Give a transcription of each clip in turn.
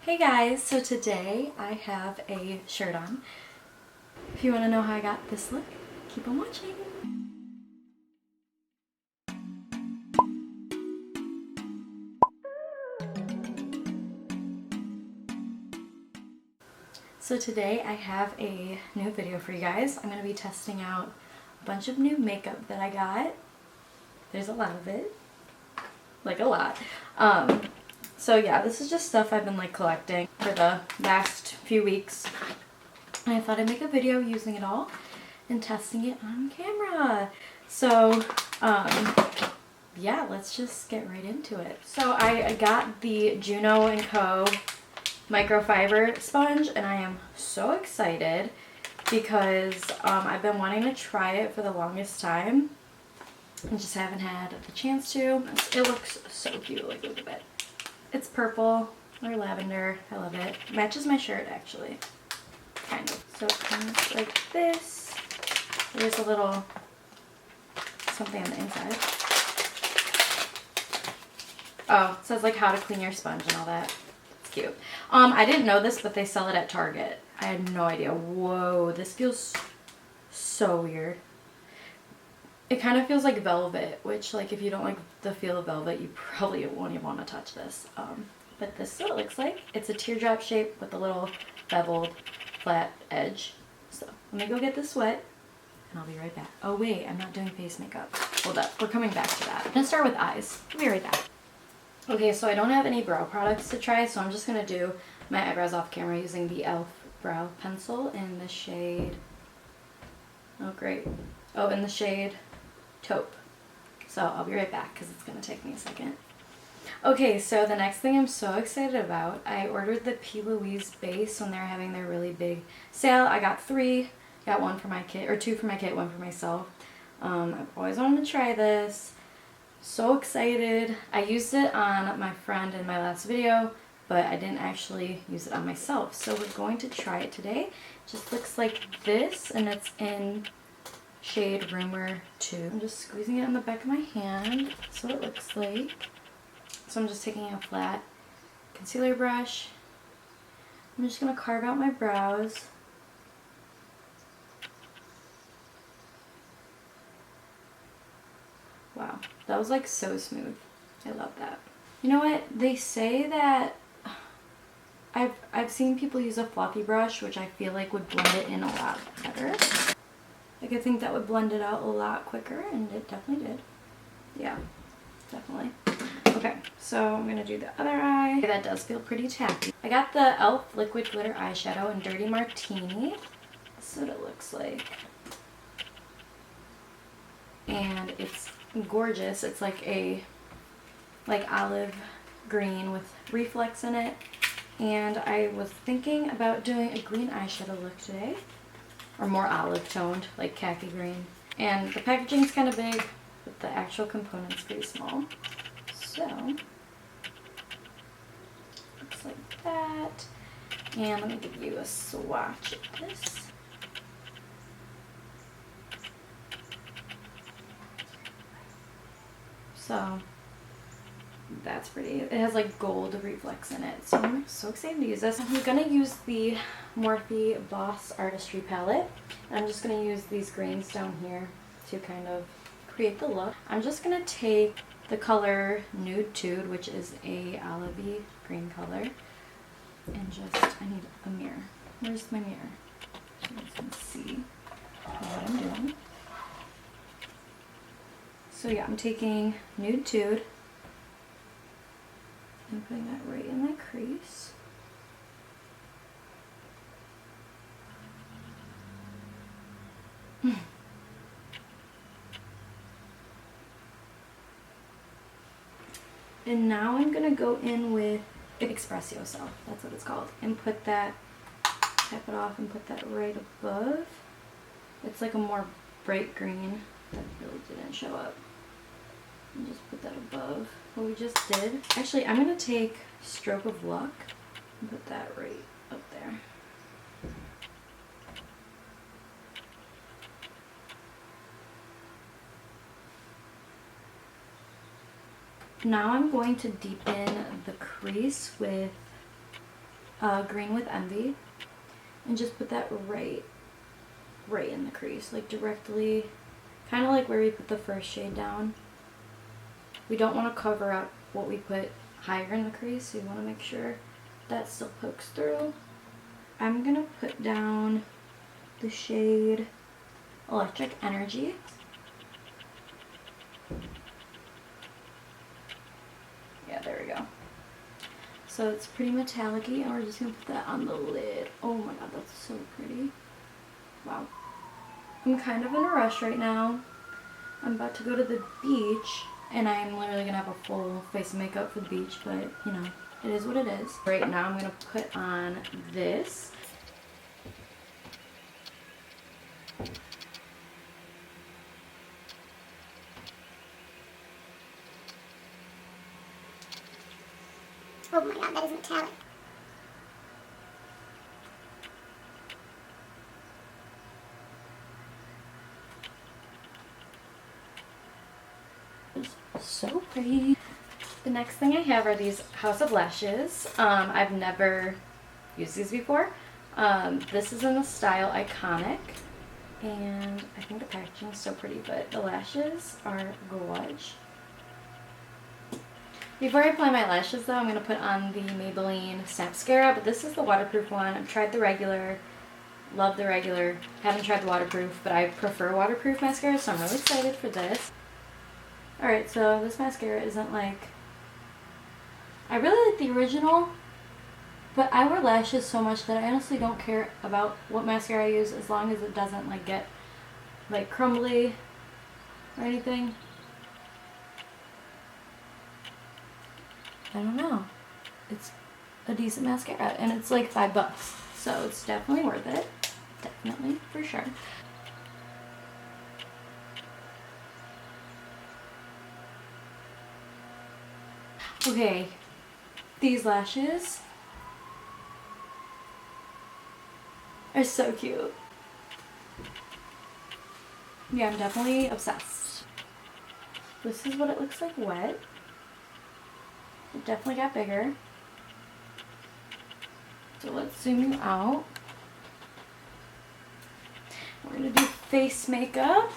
Hey guys, so today I have a shirt on. If you want to know how I got this look, keep on watching. So today I have a new video for you guys. I'm going to be testing out a bunch of new makeup that I got. There's a lot of it. Like a lot. So yeah, this is just stuff I've been collecting for the last few weeks. And I thought I'd make a video using it all and testing it on camera. So, yeah, let's just get right into it. So I got the Juno & Co. microfiber sponge, and I am so excited because I've been wanting to try it for the longest time. I just haven't had the chance to. It looks so cute, look at it. It's purple or lavender, I love it. Matches my shirt actually, kind of. So it comes like this. There's a little something on the inside. Oh, it says how to clean your sponge and all that. It's cute. I didn't know this, but they sell it at Target. I had no idea. Whoa, this feels so weird. It kind of feels like velvet, which if you don't like the feel of velvet, you probably won't even want to touch this. But this is what it looks like. It's a teardrop shape with a little beveled flat edge. So let me go get this wet and I'll be right back. Oh wait, I'm not doing face makeup. Hold up, we're coming back to that. I'm gonna start with eyes. I'll be right back. Okay, so I don't have any brow products to try, so I'm just gonna do my eyebrows off camera using the e.l.f. brow pencil in the shade, oh great, oh in the shade Taupe. So I'll be right back because it's going to take me a second. Okay, so the next thing I'm so excited about, I ordered the P. Louise base when they were having their really big sale. I got 3, got 1 for my kit, or 2 for my kit, 1 for myself. I've always wanted to try this. So excited. I used it on my friend in my last video, but I didn't actually use it on myself. So we're going to try it today. It just looks like this, and it's in shade Rumor 2. I'm just squeezing it on the back of my hand. That's what it looks like. So I'm just taking a flat concealer brush. I'm just going to carve out my brows. Wow, that was so smooth. I love that. You know what? They say that I've seen people use a fluffy brush, which I feel would blend it in a lot better. I think that would blend it out a lot quicker, and it definitely did. Yeah, definitely. Okay, so I'm going to do the other eye. That does feel pretty tacky. I got the e.l.f. Liquid Glitter Eyeshadow in Dirty Martini. This is what it looks like. And it's gorgeous. It's a olive green with reflex in it. And I was thinking about doing a green eyeshadow look today. Or more olive toned, like khaki green. And the packaging's kind of big, but the actual component's pretty small. So, looks like that. And let me give you a swatch of this. So, that's pretty. It has gold reflex in it. So I'm so excited to use this. I'm going to use the Morphe Boss Artistry palette. And I'm just going to use these greens down here to kind of create the look. I'm just going to take the color Nude Tude, which is a olivey green color. And I need a mirror. Where's my mirror? So you guys can see what I'm doing. So yeah, I'm taking Nude Tude and putting that right in my crease. And now I'm going to go in with Express Yourself, that's what it's called, and put that, tap it off and put that right above. It's a more bright green that really didn't show up. And just put that above what we just did. Actually, I'm going to take Stroke of Luck and put that right up there. Now I'm going to deepen the crease with Green with Envy, and just put that right in the crease, like directly, kind of like where we put the first shade down. We don't want to cover up what we put higher in the crease, so you want to make sure that still pokes through. I'm gonna put down the shade Electric Energy. Yeah, there we go. So it's pretty metallic-y, and we're just gonna put that on the lid. Oh my god, that's so pretty. Wow. I'm kind of in a rush right now. I'm about to go to the beach, and I'm literally gonna have a full face of makeup for the beach, but you know, it is what it is. Right now I'm gonna put on this. Oh my god, that is metallic. So pretty. The next thing I have are these House of Lashes. I've never used these before. This is in the style Iconic, and I think the packaging is so pretty, but the lashes are gorge. Before I apply my lashes though, I'm going to put on the Maybelline Snapscara, but this is the waterproof one. I've tried the regular, love the regular, haven't tried the waterproof, but I prefer waterproof mascara, so I'm really excited for this. Alright, so this mascara isn't like, I really like the original, but I wear lashes so much that I honestly don't care about what mascara I use as long as it doesn't like get like crumbly or anything. I don't know. It's a decent mascara, and it's like $5, so it's definitely worth it. Definitely, for sure. Okay, these lashes are so cute. Yeah, I'm definitely obsessed. This is what it looks like wet. It definitely got bigger. So let's zoom you out. We're gonna do face makeup.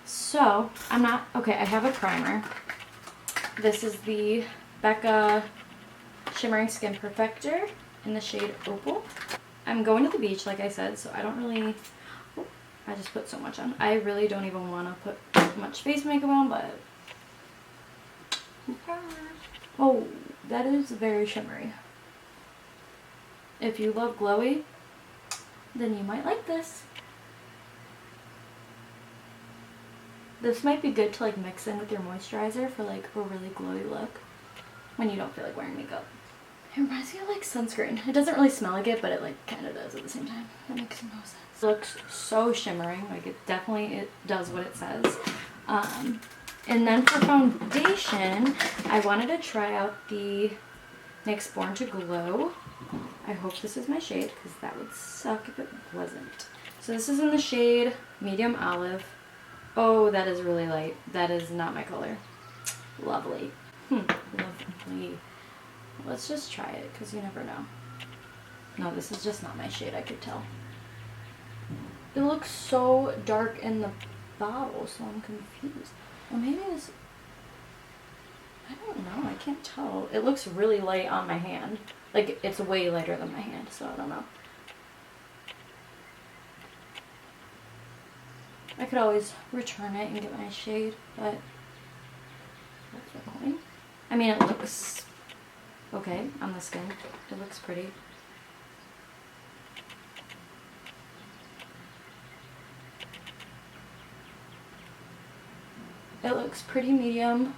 So, okay, I have a primer. This is the Becca Shimmering Skin Perfector in the shade Opal. I'm going to the beach, like I said, so I don't really, oh, I just put so much on. I really don't even want to put much face makeup on, but, oh, that is very shimmery. If you love glowy, then you might like this. This might be good to like mix in with your moisturizer for like a really glowy look when you don't feel like wearing makeup. It reminds me of like sunscreen. It doesn't really smell like it, but it like kind of does at the same time. That makes no sense. It looks so shimmering. Like it does what it says. And then for foundation, I wanted to try out the NYX Born to Glow. I hope this is my shade because that would suck if it wasn't. So this is in the shade Medium Olive. Oh, that is really light. That is not my color. Lovely. Lovely. Let's just try it because you never know. No, this is just not my shade, I could tell. It looks so dark in the bottle, so I'm confused. Well, maybe this... I don't know. I can't tell. It looks really light on my hand. Like, it's way lighter than my hand, so I don't know. I could always return it and get my shade, but that's the point. I mean, it looks okay on the skin. It looks pretty. It looks pretty medium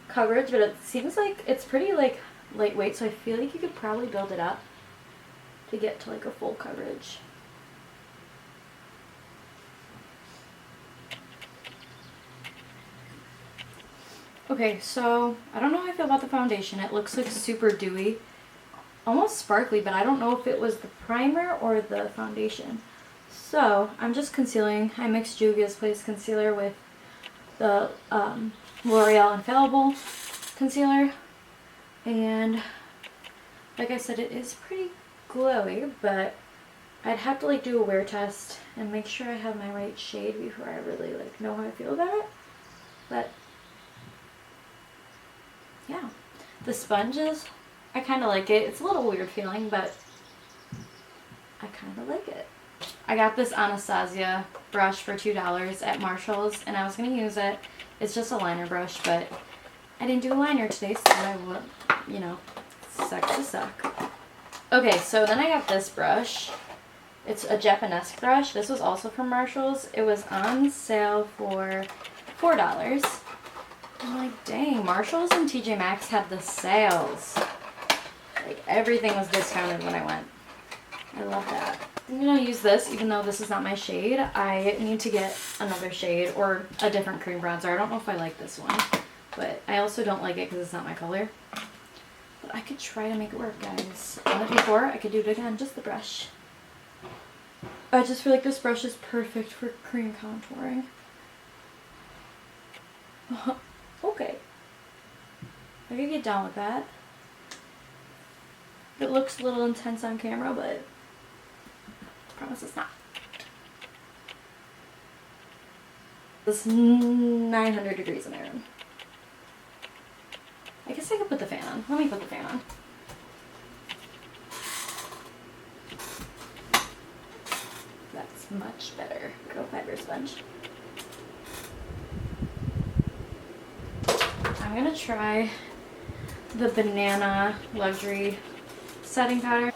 coverage, but it seems like it's pretty like lightweight, so I feel like you could probably build it up to get to like a full coverage. Okay, so I don't know how I feel about the foundation. It looks like super dewy, almost sparkly, but I don't know if it was the primer or the foundation. So I'm just concealing. I mixed Juvia's Place concealer with the L'Oreal Infallible concealer, and Like I said, it is pretty glowy, but I'd have to like do a wear test and make sure I have my right shade before I really like know how I feel about it. But yeah, the sponges, I kind of like it. It's a little weird feeling, but I kind of like it. I got this Anastasia brush for $2 at Marshall's, and I was going to use it. It's just a liner brush, but I didn't do a liner today, so I would, you know, suck to suck. Okay, so then I got this brush. It's a japonesque brush. This was also from Marshall's. It was on sale for $4. I'm like, dang, Marshall's and TJ Maxx had the sales. Like, everything was discounted when I went. I love that. I'm gonna use this, even though this is not my shade. I need to get another shade or a different cream bronzer. I don't know if I like this one, but I also don't like it because it's not my color. But I could try to make it work, guys. Done it before, I could do it again, just the brush. I just feel like this brush is perfect for cream contouring. Okay. I could get down with that. It looks a little intense on camera, but I promise it's not. It's 900 degrees in my room. I guess I could put the fan on. Let me put the fan on. That's much better. Go fiber sponge. I'm gonna try the Banana Luxury setting powder.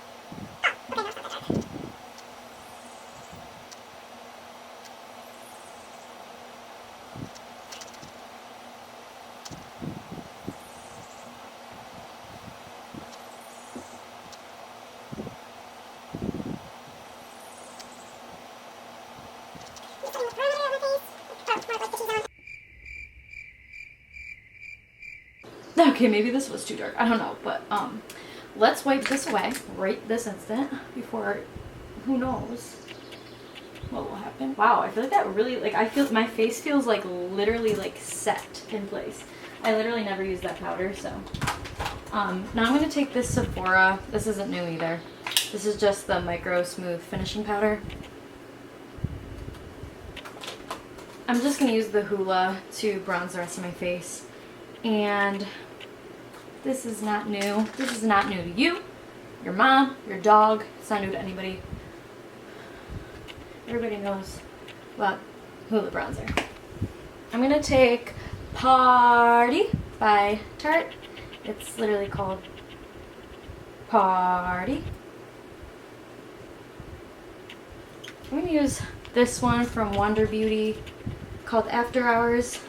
Okay, maybe this was too dark. I don't know, but let's wipe this away right this instant before, who knows what will happen. Wow, I feel like that really, like, I feel my face feels like literally like set in place. I literally never use that powder, so now I'm gonna take this Sephora. This isn't new either. This is just the Micro Smooth Finishing Powder. I'm just gonna use the Hoola to bronze the rest of my face. And this is not new. This is not new to you, your mom, your dog. It's not new to anybody. Everybody knows about Hoola bronzer. I'm gonna take Party by Tarte. It's literally called Party. I'm gonna use this one from Wonder Beauty called After Hours.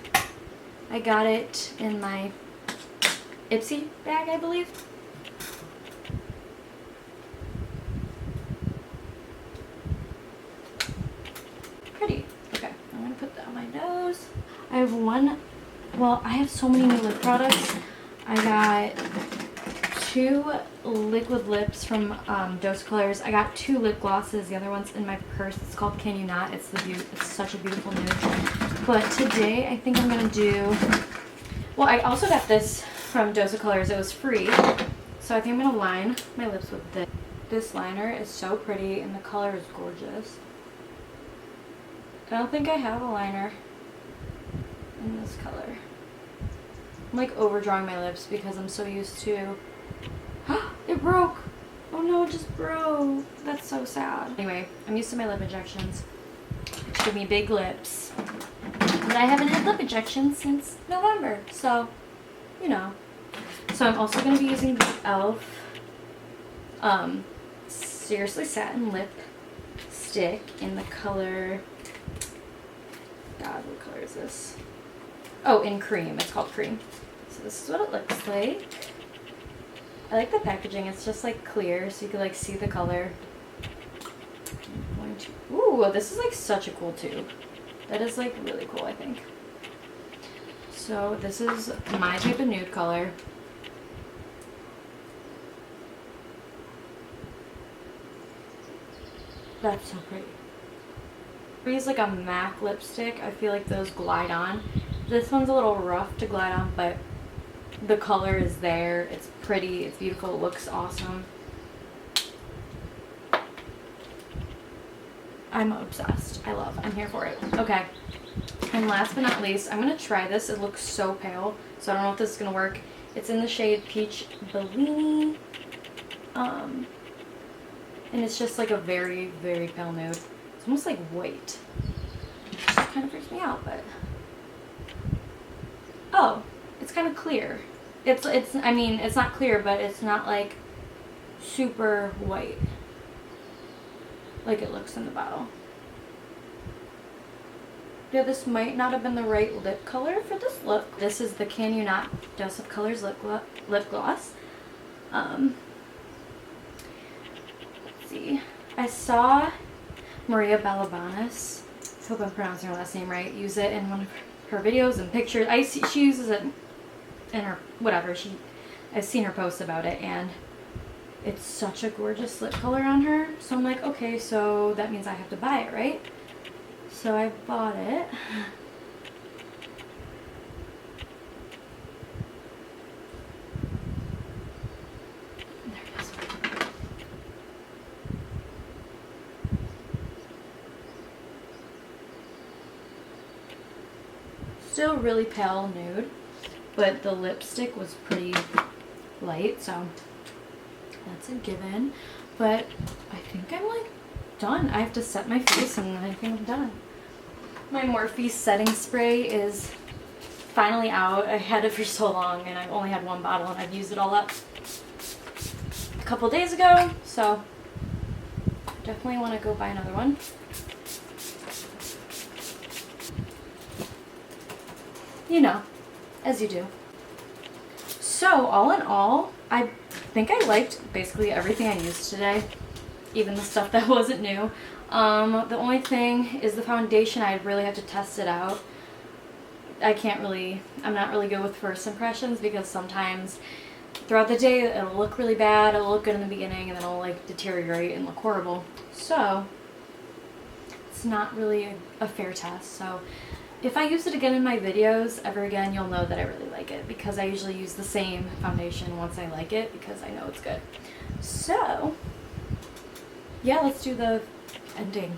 I got it in my Ipsy bag, I believe. Pretty. Okay, I'm gonna put that on my nose. I have one, well, I have so many new lip products. I got 2 liquid lips from Dose Colors. I got 2 lip glosses. The other one's in my purse. It's called Can You Not. It's such a beautiful nude. But today I think I'm gonna do, well, I also got this from Dose Colors. It was free. So I think I'm gonna line my lips with this. This liner is so pretty and the color is gorgeous. I don't think I have a liner in this color. I'm like overdrawing my lips because I'm so used to, it broke. Oh no, it just broke. That's so sad. Anyway, I'm used to my lip injections, which give me big lips. But I haven't had lip injections since November, so, you know. So I'm also going to be using the e.l.f. Seriously Satin Lip Stick in the color, God, what color is this? Oh, in Cream. It's called Cream. So this is what it looks like. I like the packaging. It's just like clear, so you can like see the color. Ooh, this is like such a cool tube. That is like really cool, I think. So this is my type of nude color. That's so pretty. I use like a MAC lipstick. I feel like those glide on. This one's a little rough to glide on, but the color is there. It's pretty, it's beautiful, it looks awesome. I'm obsessed. I'm here for it. Okay. And last but not least, I'm going to try this. It looks so pale, so I don't know if this is going to work. It's in the shade Peach Bellini. And it's just like a very, very pale nude. It's almost like white. It kind of freaks me out, but... Oh, it's kind of clear. I mean, it's not clear, but it's not like super white like it looks in the bottle. Yeah, this might not have been the right lip color for this look. This is the Can You Not Dose of Colors lip gloss. Let's see. I saw Maria Balabanis, I hope I'm pronouncing her last name right, use it in one of her videos and pictures. She uses it in her, whatever, I've seen her post about it, and it's such a gorgeous lip color on her. So I'm like, okay, so that means I have to buy it, right? So I bought it. There it is. Still really pale nude, but the lipstick was pretty light, so that's a given. But I think I'm like done. I have to set my face and I think I'm done. My Morphe setting spray is finally out. I had it for so long and I've only had one bottle and I've used it all up a couple days ago, so definitely want to go buy another one. You know, as you do. So all in all, I think I liked basically everything I used today, even the stuff that wasn't new. The only thing is the foundation. I'd really have to test it out. I'm not really good with first impressions because sometimes throughout the day it'll look really bad, it'll look good in the beginning, and then it'll like deteriorate and look horrible. So it's not really a fair test. So if I use it again in my videos ever again, you'll know that I really like it because I usually use the same foundation once I like it because I know it's good. So yeah, let's do the ending.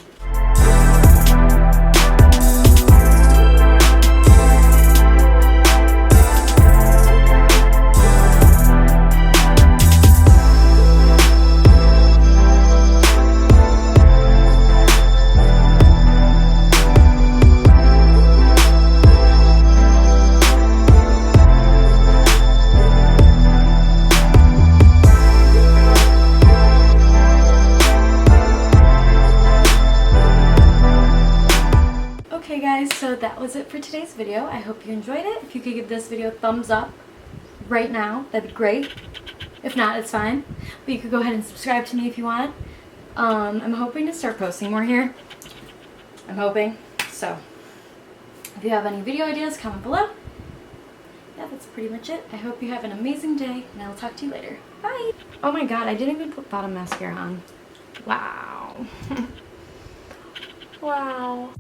So that was it for today's video. I hope you enjoyed it. If you could give this video a thumbs up right now, that'd be great. If not, it's fine. But you could go ahead and subscribe to me if you want. I'm hoping to start posting more here. I'm hoping. So if you have any video ideas, comment below. Yeah, that's pretty much it. I hope you have an amazing day, and I'll talk to you later. Bye! Oh my god, I didn't even put bottom mascara on. Wow. Wow.